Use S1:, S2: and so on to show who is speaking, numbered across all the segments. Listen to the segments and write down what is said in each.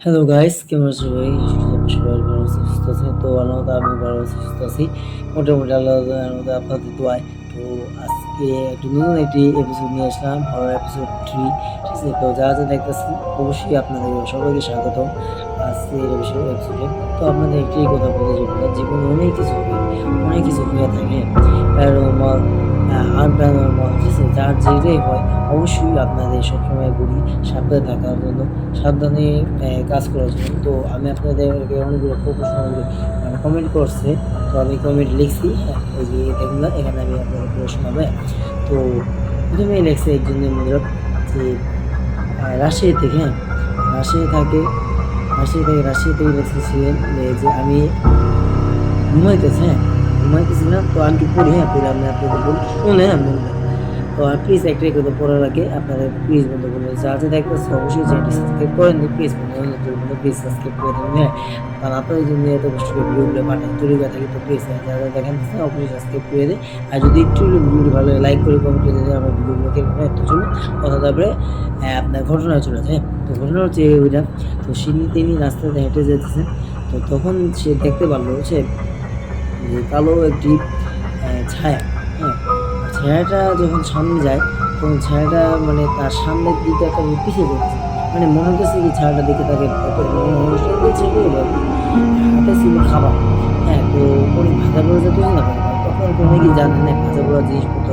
S1: Hello guys, কেমন আছো ভাই? সবাই ভালো আছি, সুস্থ আছে। তো আল্লাহর আমি ভালো আছি, সুস্থ আছি। মোটামুটি আল্লাহর রহমতে আপনাদের দোয়ায়। তো আজকে একটি এপিসোড নিয়ে আসলাম, হরর এপিসোড 3। ঠিক আছে? তো যারা দেখতেছেন অবশ্যই আপনাদের সবাইকে স্বাগতম আজকের এপিসোডে। তো আপনাদের একটাই কথা বলতে যাব না, জীবনে অনেক কিছু হয়, অনেক কিছু হয়ে থাকে। প্যারানরমাল, আনপ্যারানরমাল, ঠিক আছে? যার যেটাই হয় অবশ্যই আপনাদের সবসময় বলি সাবধানে থাকার জন্য, সাবধানে কাজ করার জন্য। তো আমি আপনাদেরকে অনেকগুলো প্রশ্ন মানে কমেন্ট করছে। তো আমি কমেন্ট লিখছি, হ্যাঁ? এই যে দেখুন না, এখানে আমি আপনাদের পড়ে শোনাবো, হ্যাঁ? তো প্রথমেই লিখছে একজনের মূলক যে রাজশাহী থেকে, হ্যাঁ? রাজশাহী থাকে, রাজশাহী থেকে লিখতেছিলেন যে আমি ঘুমাইতেছি, হ্যাঁ? ঘুমাইতেছিলাম। তো আমি একটু পড়ি, হ্যাঁ? পড়ে আমি আপনাদের বলি, শুনে, হ্যাঁ? মন দিয়ে। তো প্লিজ একটাই কথা পড়ার আগে আপনারা প্লিজ বন্ধু করবেন, যা যা দেখতেছে অবশ্যই চ্যানেলটি সাবস্ক্রাইব করেন, প্লিজ বন্ধু অনুরোধ করবেন, প্লিজ সাবস্ক্রাইব করে দেবেন, হ্যাঁ? কারণ আপনাদের জন্য এত কষ্ট করে ভিডিওগুলো পাঠাই তৈরি করে থাকি। তো প্লিজ যারা যারা দেখেন অবশ্যই সাবস্ক্রাইব করে দেয়। আর যদি একটু ভিডিওটি ভালো লাগে লাইক করে কমেন্ট করে দেন আমার ভিডিওগুলো কেমন হয়। তো চলুন কথা, তারপরে আপনার ঘটনায় চলে যায়। তো ঘটনা হচ্ছে ওইটা, তো তিনি রাস্তাতে হেঁটে যেতেছেন। তো তখন সে দেখতে পারলো যে কালো একটি ছায়া, হ্যাঁ? ছায়াটা যখন সামনে যায় তখন ছায়াটা মানে তার সামনের দিকে একটা পিছিয়ে যাচ্ছে, মানে মনে হচ্ছে কি ছায়াটা দেখে তাকে ভয় করে, মানে মানুষটা দেখছে কি ভয় করে। হাতে ছিল খাবার, হ্যাঁ? তো অনেক ভাজা পোড়া যেত না, তখন তো অনেকেই জানেন না ভাজা পোড়া জিনিসপত্র,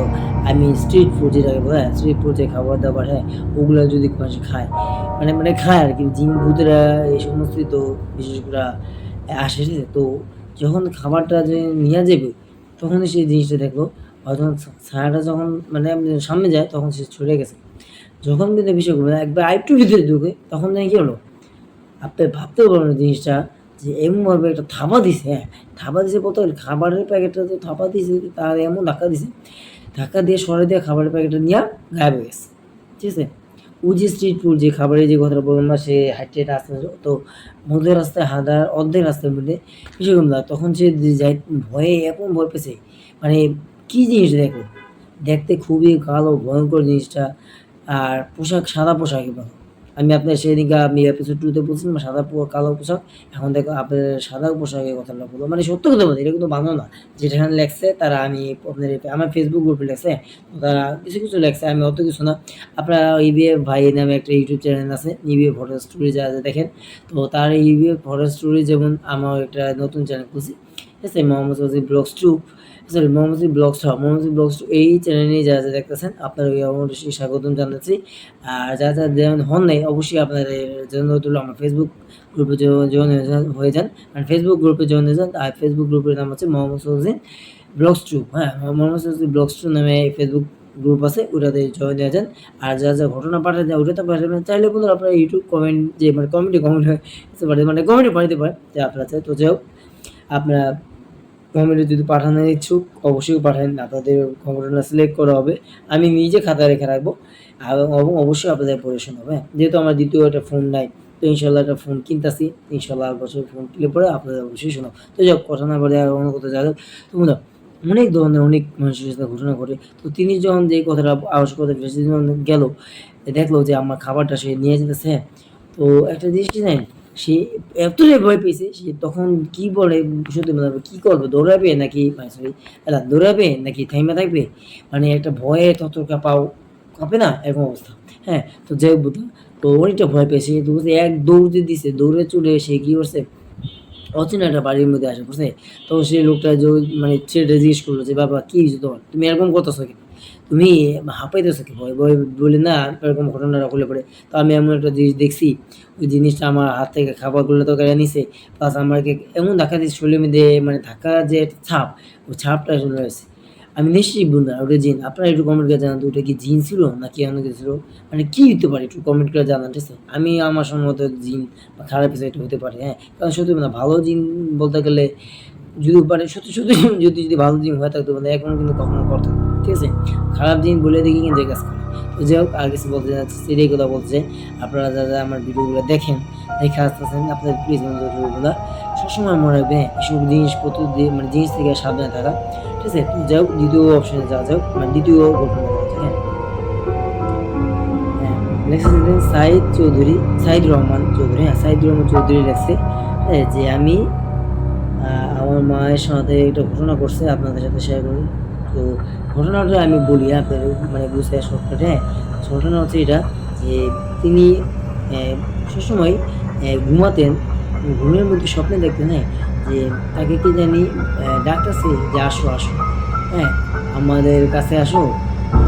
S1: আমি স্ট্রিট ফুড যেটাকে বলে, হ্যাঁ? স্ট্রিট ফুড যে খাবার দাবার, হ্যাঁ? ওগুলো যদি মানুষ খায়, মানে খায় আর কি, জিন ভূতেরা এই সমস্তই তো বিশেষ করে আসে, ঠিক আছে? তো যখন খাবারটা যে নিয়ে যাবে তখনই সেই জিনিসটা দেখলো। যখন ছায়াটা যখন মানে সামনে যায় তখন সে ছুটে গেছে। যখন কিন্তু বিষয়গুলো একবার আরেকটু ভিতরে ঢুকে তখন জানি কি হলো, আপনি ভাবতেও পারবেন না জিনিসটা, যে এমনভাবে একটা থাবা দিছে, হ্যাঁ? থাবা দিছে বলতে খাবারের প্যাকেটটা তো থাবা দিছে, তার এমন ধাক্কা দিছে, ধাক্কা দিয়ে সরে দিয়ে খাবারের প্যাকেটটা নিয়ে গায়েব হয়ে গেছে, ঠিক আছে? ওই যে স্ট্রিট ফুড যে খাবারের যে কথাটা বললাম না, সে হাঁটতে হাঁটতে আসতে তো মধ্যের রাস্তায় হাঁটার অর্ধেক রাস্তার মধ্যে কিছুক্ষণ না, তখন সে যাই ভয়ে এমন ভয় পেয়েছে, মানে কি জিনিস দেখো, দেখতে খুবই কালো ভয়ঙ্কর জিনিসটা। আর পোশাক সাদা পোশাক, এবং আমি আপনার সেদিনকে আমি এপিসোড 2 তে বলছিলাম সাদা কালো পোশাক। এখন দেখো আপনার সাদা পোশাকের কথাটা বলবো, মানে সত্য কথা বলছি, এটা কিন্তু বানানো না। যেখানে লেখছে তারা, আমি আপনার আমার ফেসবুক গ্রুপে লেখছে, তো তারা কিছু কিছু লেখছে, আমি অত কিছু না। আপনার ইবিএ ভাই নামে একটা ইউটিউব চ্যানেল আছে, ইবিএ ফটো স্টোরি যা যা দেখেন। তো তার ইবিএ ফটো স্টোরি, যেমন আমার একটা নতুন চ্যানেল খুলছি, ঠিক আছে? Mohammad Wasif blogs 2, sorry Mohammad Wasif blogs, Mohammad Wasif blogs 2 এই চ্যানেল নিয়ে যা যা দেখতেছেন আপনার ওই অবশ্যই স্বাগতম জানাচ্ছি। আর যারা যারা যেমন হন নাই অবশ্যই আপনাদের জন্য তুলো আমার ফেসবুক গ্রুপে জয়েন হয়ে যান, মানে ফেসবুক গ্রুপে জয়েন হয়ে যান। আর ফেসবুক গ্রুপের নাম হচ্ছে মোহাম্মদ ওয়াসিফ ব্লগস 2, হ্যাঁ? মোহাম্মদ ওয়াসিফ ব্লগস 2 নামে ফেসবুক গ্রুপ আছে, ওটাতে জয়েন হয়ে যান। আর যা যা ঘটনা পাঠাতে যায় ওটাতে পাঠাবেন, চাইলে বন্ধুরা আপনারা ইউটিউব কমেন্ট যে মানে কমেন্ট হতে পারে, মানে কমেন্টে পাঠাতে পারে যে আপনারা চাই। তো যাই হোক, আপনারা কমেন্টে যদি পাঠানোর ইচ্ছুক অবশ্যই পাঠান, আপনাদের ঘটনা সিলেক্ট করা হবে, আমি নিজে খাতায় রেখে রাখবো, এবং অবশ্যই আপনাদের পড়ে শোনাবো, হ্যাঁ? যেহেতু আমার দ্বিতীয় একটা ফোন নাই, তো ইনশাল্লাহ একটা ফোন কিনতেছি, ইনশাল্লাহ আর বছর ফোন কিনলে পরে আপনাদের অবশ্যই শোনাবো। তো যাই হোক, কথা না বলে আর অন্য কথা, যাই হোক, তো বন্ধুরা অনেক ধরনের অনেক মানুষের সাথে ঘটনা ঘটে। তো তিনি যখন যে কথাটা আবশ্যকতা যখন গেল, দেখলো যে আমার খাবারটা সে নিয়ে যেতেছে, হ্যাঁ? তো একটা জিনিস কি জানেন, সে এতটাই ভয় পেয়েছে, সে তখন কি বলে সত্যি মানে কি করবে, দৌড়াবে নাকি, মানে সরি, দৌড়াবে নাকি থাইমা থাকবে, মানে একটা ভয়ে ততটা পাও কাঁপে না, এরকম অবস্থা, হ্যাঁ? তো যাই হোক বুঝলাম, তো অনেকটা ভয় পেয়েছে, তো বুঝতে এক দৌড় দিয়ে দিছে, দৌড়ে চলে সে কি করছে, অচেনা একটা বাড়ির মধ্যে আসে, বুঝছে? তো সেই লোকটা যে মানে ছেলেটা জিজ্ঞেস করলো যে বাবা কি হয়েছে তোমার, তুমি এরকম করতেছো কেন, তুমি হাঁপাইতেছো কি, ভয় ভয় বলে না এরকম ঘটনাটা হলে পরে। তো আমি এমন একটা জিনিস দেখছি, ওই জিনিসটা আমার হাত থেকে খাবারগুলো তো কেড়ে নিছে, প্লাস আমাকে এমন ধাক্কা দিচ্ছে শরীরের মধ্যে, মানে ধাক্কা যে একটা ছাপ, ওই ছাপটা চলে আসছে। আমি নিশ্চিত বন্ধুরা ওটা জিন, আপনারা একটু কমেন্ট করে জানান তো ওটা কি জিন ছিল নাকি অন্য কিছু ছিল, মানে কি হতে পারে একটু কমেন্ট করে জানান, ঠিক আছে? আমি আমার সম্মত জিন বা খারাপ কিছু একটা হতে পারে, হ্যাঁ? কারণ সত্যি না, ভালো জিন বলতে গেলে যদি মানে সত্যি সত্যি যদি ভালো জিন হয়ে থাকতো মানে এখন কিন্তু কখনো করতো না, ঠিক আছে? খারাপ জিন বলে দেখি কিন্তু এই কাজ করে। তো যাই হোক, আর কিছু বলতে যাচ্ছি, সেটাই কথা বলছে, আপনারা যারা আমার ভিডিওগুলো দেখেন, দেখে আসতেছেন, আপনাদের প্লিজ বন্ধুগুলো সবসময় মনে রাখবেন, হ্যাঁ? এসব জিনিসপত্র দিয়ে মানে জিনিস থেকে সাবধানে থাকা, ঠিক আছে? তো যাই হোক, দ্বিতীয় অপশনে যাওয়া যাক, মানে দ্বিতীয় ঘটনা যাওয়া যাক, হ্যাঁ? হ্যাঁ, লেখছে সাইদ রহমান চৌধুরী, হ্যাঁ সাইদ রহমান চৌধুরী লেখছে যে আমি আমার মায়ের সাথে একটা ঘটনা করছে, আপনাদের সাথে শেয়ার করি। তো ঘটনাটা আমি বলি আপনাদের মানে বুঝতে শর্টকাট। হ্যাঁ, ঘটনা হচ্ছে এটা যে তিনি সবসময় ঘুমাতেন, ঘুমের মধ্যে স্বপ্নে দেখতেন, হ্যাঁ যে তাকে কি জানি ডাকতেছে যে আসো আসো, হ্যাঁ আমাদের কাছে আসো,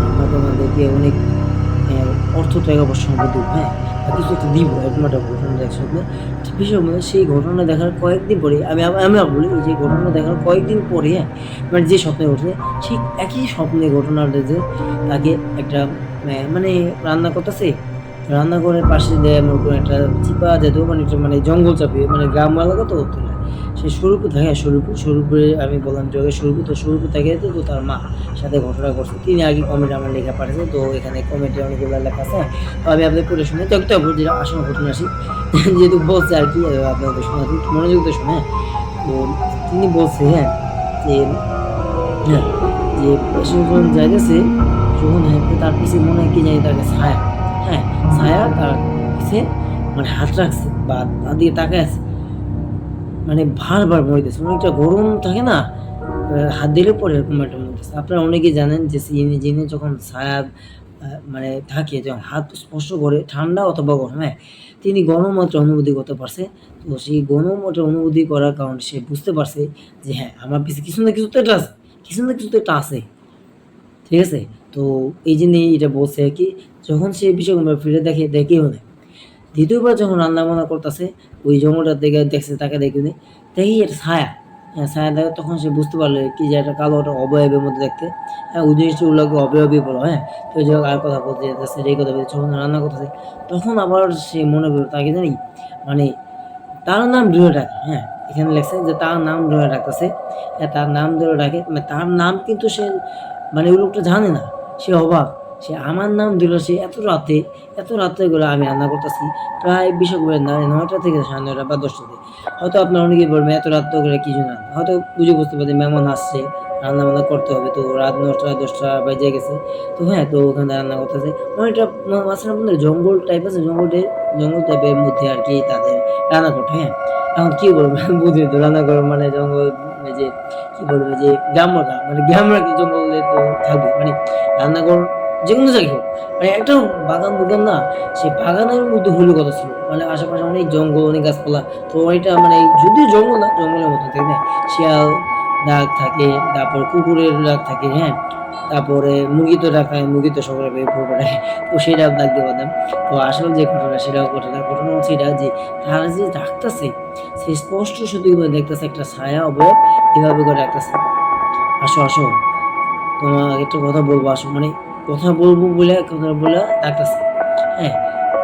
S1: আমরা তোমাদেরকে অনেক অর্থ টাকা পয়সা সম্পদ দিব, হ্যাঁ বা কিছু একটা দিব, এরকম একটা ঘটনা দেখছে স্বপ্নে। বিষয় মানে সেই ঘটনা দেখার কয়েকদিন পরে আমি বলি যে ঘটনা দেখার কয়েকদিন পরে, হ্যাঁ মানে যে স্বপ্নে ঘটছে ঠিক একই স্বপ্নে ঘটনাটা যে তাকে একটা মানে রান্না করতেছে, রান্নাঘরের পাশে দেয় মনে করেন একটা চিপা যেত, মানে একটা মানে জঙ্গল চাপিয়ে মানে গ্রাম এলাকা তো হতো না, সে স্বরূপে থাকে, স্বরূপে আমি বললাম যে স্বরূপ, তো স্বরূপে থাকে তো তার মা সাথে ঘটনা করছে। তিনি আগে কমেন্ট আমার লেখা পাঠিয়েছে, তো এখানে কমেন্টে অনেকগুলো লেখা আছে, তো আমি আপনাদের পড়ে শুনে দেখতে পাবো যেটা আসল ঘটনা আসি যেহেতু বলছে আর কি আপনাদের শোনা মনোযোগ দিয়ে শুনে। তো তিনি বলছে হ্যাঁ যে হ্যাঁ যে যখন যাইতেছে, যখন তার পিছিয়ে মনে হয় কি জানি তাকে ছায়া, হ্যাঁ ছায়া তার পিছিয়ে মানে হাত রাখছে বা তার দিকে তাকায় আছে, মানে বারবার মরিতেছে, অনেকটা গরম থাকে না হাত দিলে পরে এরকম একটা মরিতেছে। আপনারা অনেকেই জানেন যে জিনে যখন ছায়া মানে থাকে, যখন হাত স্পর্শ করে ঠান্ডা অথবা গরম, হ্যাঁ তিনি গণমাত্রা অনুভূতি করতে পারছে। তো সেই গণমাত্রা অনুভূতি করার কারণে সে বুঝতে পারছে যে হ্যাঁ আমার পিছিয়ে কিছু না কিছু তো একটা আছে, কিছু না কিছু তো একটা আছে, ঠিক আছে। তো এই জন্যই এটা বলছে কি, যখন সে বিষয়গুলো ফিরে দেখেও না, দ্বিতীয়বার যখন রান্না-বান্না করতেছে ওই জঙ্গলটা দেখছে, তাকে দেখে দেখি একটা ছায়া, হ্যাঁ ছায়া দেখে তখন সে বুঝতে পারলো কি যে একটা কালো একটা অবয়বের মধ্যে দেখতে, হ্যাঁ ওই জিনিসগুলোকে অবয়বই বলো, হ্যাঁ তো যে আর কথা বলতে যেতেছে এই কথা বলছে, যখন রান্না করতেছে তখন আবার সে মনে করলো তাকে জানি মানে তার নাম ধরে ডাকে, হ্যাঁ এখানে লেখছে যে তার নাম ধরে ডাকতেছে, হ্যাঁ তার নাম ধরে ডাকে, মানে তার নাম কিন্তু সে মানে ওই লোকটা জানে না, সে অবাক, সে আমার নাম দিল, সে এত রাতে করে আমি রান্না করতেছি প্রায় বিশাল করে 9টা থেকে 9:30 বা 10টাতে। হয়তো আপনার অনেকেই বলবেন এত রাত করে কি জন্য রান্না, হয়তো বুঝতে পারছেন মেহমান আসছে, রান্না বান্না করতে হবে, তো রাত 9টা 10টা বাজে গেছে, তো হ্যাঁ তো ওখানে রান্না করতেছে অনেকটা মাঝখানে আপনার জঙ্গল টাইপ আছে, জঙ্গল টাইপের মধ্যে আর কি তাদের রান্না করতে, হ্যাঁ এখন কি বলবো বুঝি তো রান্না করো মানে জঙ্গল, যে কি বলবো যে গ্রামরা কি জঙ্গলে তো থাকবে, মানে রান্নাঘর যে কোনো জায়গায় হোক, মানে একটা বাগান না, সেই বাগানের মধ্যে হলো কথা ছিল, মানে আশেপাশে অনেক জঙ্গল অনেক গাছপালা, তো এটা মানে যদিও জঙ্গল না জঙ্গলের মতো থাকে না, শিয়াল ডাক থাকে, তারপর কুকুরের ডাক থাকে, হ্যাঁ তারপরে মুরগি তো ডাক থাকে, মুরগি তো সকলে বেড়ায়, তো সেটা ডাক দিয়ে পারতাম। তো আসলে যে ঘটনা সেটাও ঘটনা হচ্ছে এটা যে তারা যে ডাকতেছে সে স্পষ্ট শুধু দেখতেছে একটা ছায়া অবয়ব এভাবে করে ডাকতেছে, আসো আসো তোমার একটা কথা বলবো আসো, মানে কথা বলবো বলে ডাকতেছে, হ্যাঁ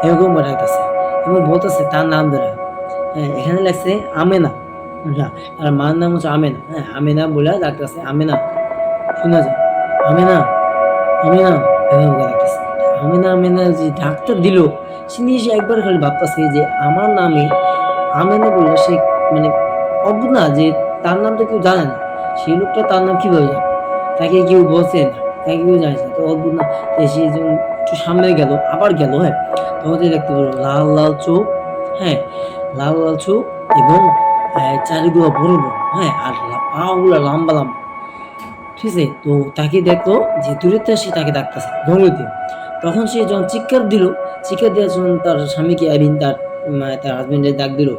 S1: এরকম করে ডাকতেছে এবং বলতেছে তার নাম ধরে, হ্যাঁ এখানে লাগছে আমেনা, হ্যাঁ আর মার নাম হচ্ছে আমেনা, হ্যাঁ আমেনা বলে ডাকতেছে, আমেনা শোনা যায়, আমেনা আমেনা এভাবে করে ডাকতেছে, আমেনা যে ডাক্তার দিল সে নিয়ে সে একবার খালি ভাবতেছে যে আমার নামে আমেনা বললে সে মানে অদ্ভুত না যে তার নাম তো কেউ জানে না, সেই লোকটা তার নাম কিভাবে জানে, তাকে কেউ বলছে না, তাকে কেউ জানিস না, তো অদ্ভুত না। সে যখন একটু সামনে গেল আবার গেল, হ্যাঁ তখন দেখতে পেল লাল লাল চোখ, হ্যাঁ লাল লাল চোখ এবং চারিগুলো বড় বড়, হ্যাঁ আর পাগুলো লম্বা লম্বা, ঠিক আছে। তো তাকে দেখলো যে দূরের থেকে সে তাকে ডাকতেছে ধমকে, তখন সে যখন চিৎকার দেওয়ার জন্য তার স্বামীকে তার হাজবেন্ডের ডাক দিল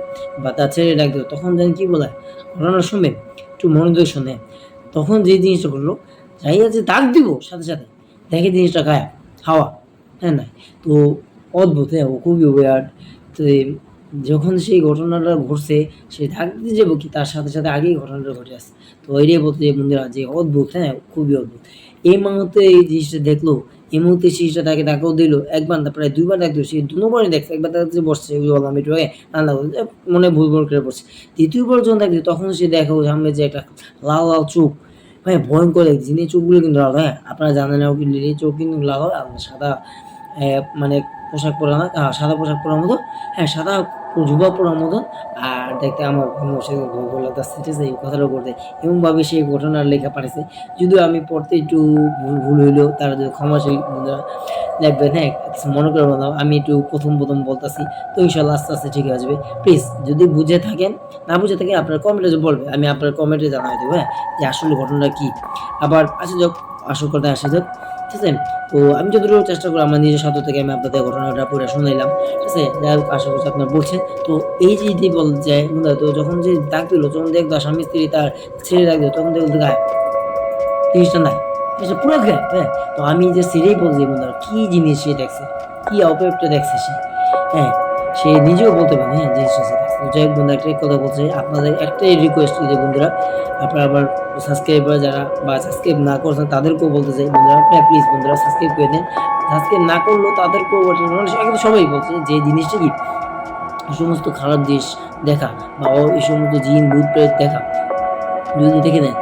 S1: বা তার ছেলে ডাক দিল, তখন জানি কি বলে ঘটনা শুনবেন একটু মনোযোগ শুনে, তখন যে জিনিসটা করলো যাইয়া যে ডাক দিব সাথে সাথে দেখে জিনিসটা গায়েব, হাওয়া, হ্যাঁ না, তো অদ্ভুত, হ্যাঁ ও খুবই ওয়ার্ড। তো যখন সেই ঘটনাটা ঘটছে সে ডাক দিতে যাবো কি তার সাথে সাথে আগেই ঘটনাটা ঘটে আসছে, তো এটাই বলতে যে বন্ধুরা যে অদ্ভুত, হ্যাঁ খুবই অদ্ভুত। এই মুহূর্তে এই জিনিসটা দেখলো, এই মুহূর্তে জিনিসটা তাকে ডাকও দিল একবার না প্রায় 2বার ডাক দিল, সে দুবারই দেখছে, একবার তাকে বসছে ওই বললাম একটু রান্না করছে মনে ভুল করে পড়ছে, দ্বিতীয়বার যখন ডাক দিল তখন সে দেখো সামনে যে একটা লাল লাল চোখ, হ্যাঁ ভয়ঙ্কর এক জিনিস, চোখগুলো কিন্তু লাল, হ্যাঁ আপনারা জানেন না কিন্তু এই চোখ কিন্তু লাল হয় আর সাদা মানে পোশাক পরা না, সাদা পোশাক পরার মতো, হ্যাঁ সাদা জুবা পরার মতো, আর দেখতে আমার সে ভয় লাগতেছে, ঠিক আছে এই কথাটা করতে এমনভাবে সেই ঘটনার লেখা পাঠিয়েছে, যদিও আমি পড়তে একটু ভুল হইলেও তারা যদি ক্ষমাশীল বন্ধুরা, লিখবেন, হ্যাঁ? কিছু মনে করবেন না। আমি একটু প্রথম বলতাছি। তো ইনশাআল্লাহ আস্তে, আস্তে ঠিক হয়ে যাবে। প্লিজ যদি বুঝে থাকেন, না বুঝে থাকেন আপনার কমেন্টে যে বলবেন। আমি আপনার কমেন্টে জানায় দেব, হ্যাঁ? যে আসলে ঘটনাটা কি? আবার আসা যাক, আসল কথায় আসা যাক। ঠিক আছে? তো আমি যতটুকু চেষ্টা করি আমার নিজের স্বার্থ থেকে আমি আপনাদের ঘটনাটা পড়ে শুনাইলাম। ঠিক আছে? যাই হোক আশা করছি আপনারা বুঝছেন। তো এই যে যদি বলা যায় বন্ধুরা, তো যখন যে ডাক দিল যখন দেখলো স্বামী-স্ত্রী তার ছেলে ডাক দিল তখন দেখলো গায়েব। জিনিসটা নাই। জিনিসটা পুরা গায়েব, হ্যাঁ? তো আমি যে ছেড়েই বলছি বন্ধুরা কি জিনিস সে দেখছে? কি অপেক্ষা দেখছে সে? হ্যাঁ? সে নিজেও বলতে পারে, হ্যাঁ, জিনিসটা সে দেখছে। তো যাই হোক বন্ধুরা একটাই কথা বলতে চাই, আপনাদের একটাই রিকোয়েস্ট যে বন্ধুরা আপনারা আবার সাবস্ক্রাইবার যারা বা সাবস্ক্রাইব না করছেন তাদেরকেও বলতে চাই বন্ধুরা, হ্যাঁ, প্লিজ বন্ধুরা সাবস্ক্রাইব করে দেন। সাবস্ক্রাইব না করলেও তাদেরকেও এখন সবাই বলছে যে জিনিসটা কি এই সমস্ত খারাপ জিনিস দেখা বা এই সমস্ত জিন ভূত প্রেত দেখা যদি দেখে নেন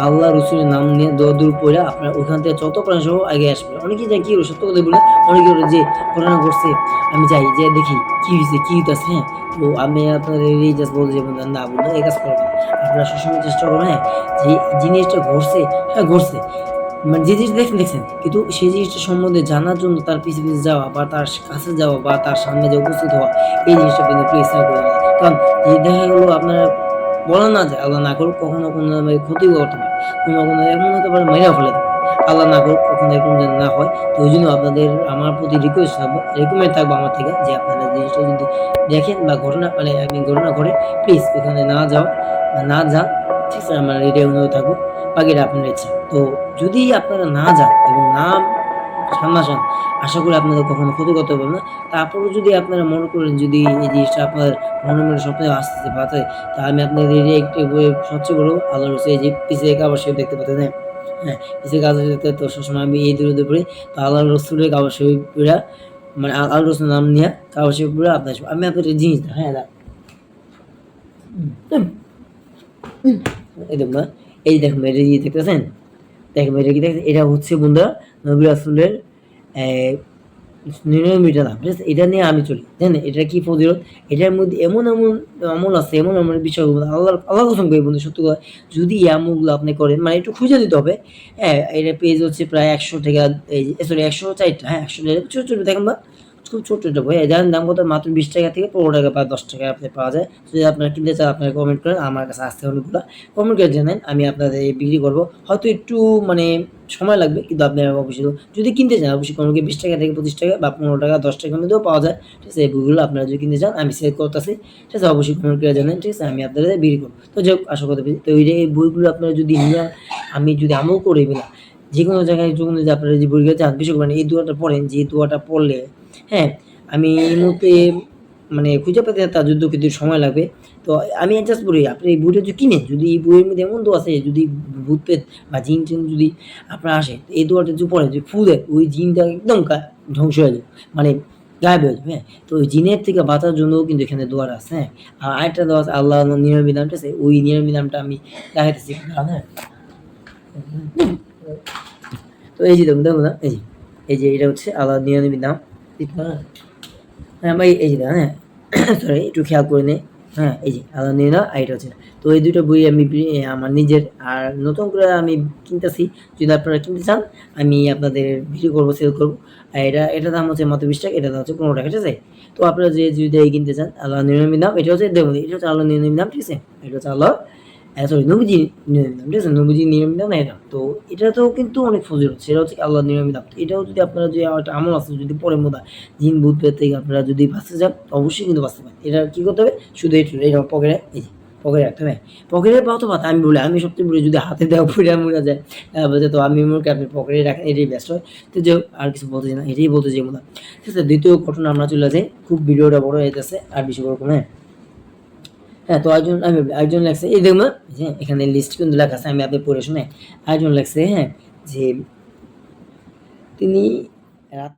S1: আল্লাহ রসুলের নাম নিয়ে দোয়া পড়ে আপনার ওখান থেকে যত প্রাণ সহ আগে আসবে। অনেকেই যায় কি সত্য কথা বলে, অনেকে বলে যে ঘটনা ঘটছে আমি যাই যে দেখি কি হয়েছে কি হইতেছে, হ্যাঁ? তো আমি আপনাদের এই জাস্ট বলতে যে না বন্ধু এই কাজ করবেন না। আপনারা সবসময় চেষ্টা করবেন, হ্যাঁ, যে জিনিসটা ঘটছে, হ্যাঁ ঘটছে, মানে যে জিনিস দেখছেন কিন্তু সেই জিনিসটা সম্বন্ধে জানার জন্য তার পিছে, পিছে যাওয়া বা তার কাছে যাওয়া বা তার সামনে যে উপস্থিত হওয়া এই জিনিসটা কিন্তু প্লিজ না করবেন না। কারণ এই দেখা গেলো আপনারা বলা না যায় আল্লাহ না করুক কখনো কোনো ক্ষতিও করতে পারে। কোনো এমন হতে পারে মাইরাও ফেলে দেবে। আল্লাহ না করুক কখনো এরকম যেন না হয়। তো ওইজন্য আপনাদের আমার প্রতি রিকোয়েস্ট থাকবে রেকমেন্ড থাকবে আমার থেকে যে আপনারা জিনিসটা যদি দেখেন বা ঘটনা মানে ঘটনা ঘটে প্লিজ ওখানে না যাও বা না যান। ঠিক আছে? আমার এটাই অনুরোধ থাকবো। বাকিটা আপনার ইচ্ছা। তো যদি আপনারা না যান এবং না সামনাসামনি আশা করি আপনাদের কখনো ক্ষতি করতে পারবে না। তারপরেও যদি আপনারা মনে করেন যদি এই জিনিসটা আপনার মনে, মনে স্বপ্নে আসতেছে বাতায় তা আমি আপনাদের এরিয়া একটু সবচেয়ে বড় আল্লাহর রসে এই যে পিছে কাবার শরীফ দেখতে পাচ্ছেন, হ্যাঁ? হ্যাঁ, পিছে কাবার শরীফ দেখতে তো সবসময় আমি এই দূরে পড়ি। তো আল্লাহর রসুলের কাবার শরীফ পইড়া মানে আল্লাহর রসুলের নাম নিয়া কাবার শরীফ পইড়া আপনার আমি আপনাদের জিনিস না, হ্যাঁ, এই দেখুন না, এই দেখুন এটা কি দেখতেছেন? দেখেন এটা কি দেখছেন? এটা হচ্ছে বন্ধুরা নবী রাসূলের অ্যা ৯৯টা নাম। ঠিক আছে? এটা নিয়ে আমি চলি। জানেন এটা কি ফজিলত? এটার মধ্যে এমন, এমন আমল আছে, এমন, এমন বিষয়গুলো আল্লাহর কসম করে বন্ধু সত্যি কথা। যদি এই আমলগুলো আপনি করেন মানে একটু খুঁজে দিতে হবে। হ্যাঁ, এটার পেজ হচ্ছে প্রায় ১০০ টাকা এই যে সরি ১০৪ টা, হ্যাঁ, ১০০ টাকা ছোট, ছোট দেখেন বা খুব ছোট্ট একটা বই। এটার দাম কত? মাত্র ৳২০ থেকে ৳১৫ বা ৳১০ আপনি পাওয়া যায়। যদি আপনারা কিনতে চান আপনারা কমেন্ট করেন। আমার কাছে আছে অনেকগুলা। কমেন্ট করে জানান। আমি আপনাদের বিক্রি করব। হয়তো একটু মানে সময় লাগবে কিন্তু আপনারা অবশ্যই যদি কিনতে চান অবশ্যই কমপক্ষে ৳২০ থেকে ৳২৫ বা ৳১৫ ৳১০ এর মধ্যেও পাওয়া যায়। ঠিক আছে? এই বইগুলো আপনারা যদি কিনতে চান আমি সেল করতেছি। ঠিক আছে? অবশ্যই কমেন্ট করে জানান। ঠিক আছে? আমি আপনাদের বিক্রি করব। তো যাই হোক আশা করি তো এই বইগুলো আপনারা যদি নিয়া আমি যদি আমল করি না যেকোনো জায়গায় যখন যে আপনারা যে বইগুলো চান বিশেষ করে এই দোয়াটা পড়েন যে দোয়াটা পড়লে, হ্যাঁ, আমি এই মুহূর্তে মানে খুঁজে পেতে তার যুদ্ধ কিন্তু সময় লাগবে। তো আমি জাস্ট বলি আপনি এই বইটা যদি কিনেন, যদি এই বইয়ের মধ্যে এমন দোয়া আছে যদি ভূত-প্রেত বা জিন-টিন যদি আপনার আসে, এই দোয়াটা যদি পড়েন যদি ফু দেন, ওই জিনটা একদম ধ্বংস হয়ে যাবে। মানে গায়েব হয়ে যাবে, হ্যাঁ? তো ওই জিনের থেকে বাঁচার জন্যও কিন্তু এখানে দোয়াটা আছে, হ্যাঁ? আর আরেকটা দোয়া আছে আল্লাহর নিরানব্বই নাম, ঠিক আছে? ওই নিরানব্বই নামটা আমি দেখাইতেছি, হ্যাঁ? তো এই যে দেখুন না? এই যে এটা হচ্ছে আল্লাহর নিরানব্বই নাম। হ্যাঁ ভাই এই যে হ্যাঁ সরি একটু খেয়াল করে নেই, হ্যাঁ এই যে আল্লাহ নিনা আর এটা হচ্ছে। তো এই দুটো বই আমি আমার নিজের আর নতুন করে আমি কিনতেছি। যদি আপনারা কিনতে চান আমি আপনাদের ভিডিও করবো সেল করবো। আর এটা দাম হচ্ছে মাত্র ৳২০, এটা দাম হচ্ছে ৳১৫, ঠিক আছে? তো আপনারা যে যদি কিনতে চান আল্লাহ নিরানব্বই নাম এটা হচ্ছে দেখুন এটা হচ্ছে আল্লাহ নিরানব্বই নাম, ঠিক আছে? এটা হচ্ছে আল্লাহ সরি নবীজি নিরানব্বই নাম, ঠিক আছে? নবীজি নিরানব্বই নাম না এটা। তো এটাতেও কিন্তু অনেক ফজিলত। সেটা হচ্ছে আল্লাহর নিরানব্বই নাম। এটাও যদি আপনারা যে একটা আমল আছে যদি পড়েন মোদা জিন ভূত প্রেত থেকে আপনারা যদি বাঁচতে চান অবশ্যই কিন্তু বাঁচতে পারেন। এটা কি করতে হবে? শুধু এটা পকেটে এই যে পকেটে রাখতে হবে। পকেটে অথবা আমি বলি আমি সবচেয়ে বলি যদি হাতে দেওয়া পুড়া মুড়া যায় তো আমি মনে করি আপনি পকেটে রাখেন এটাই বেস্ট হয়। তো যাই হোক আর কিছু বলতে চাই না। এটাই বলতে চাই মোদা। ঠিক আছে? ২য় ঘটনা আমরা চলে যাই। খুব ভিডিওটা বড় হয়ে যাচ্ছে। আর বেশি বড় করব না। হ্যাঁ, তো আরেকজন লেখছে এই দেখুন হ্যাঁ, এখানে লিস্ট কিন্তু লেখা আছে আমি আপনাদের পড়ে শোনাই। আরেকজন লেখছে হ্যাঁ, যে তিনি রাত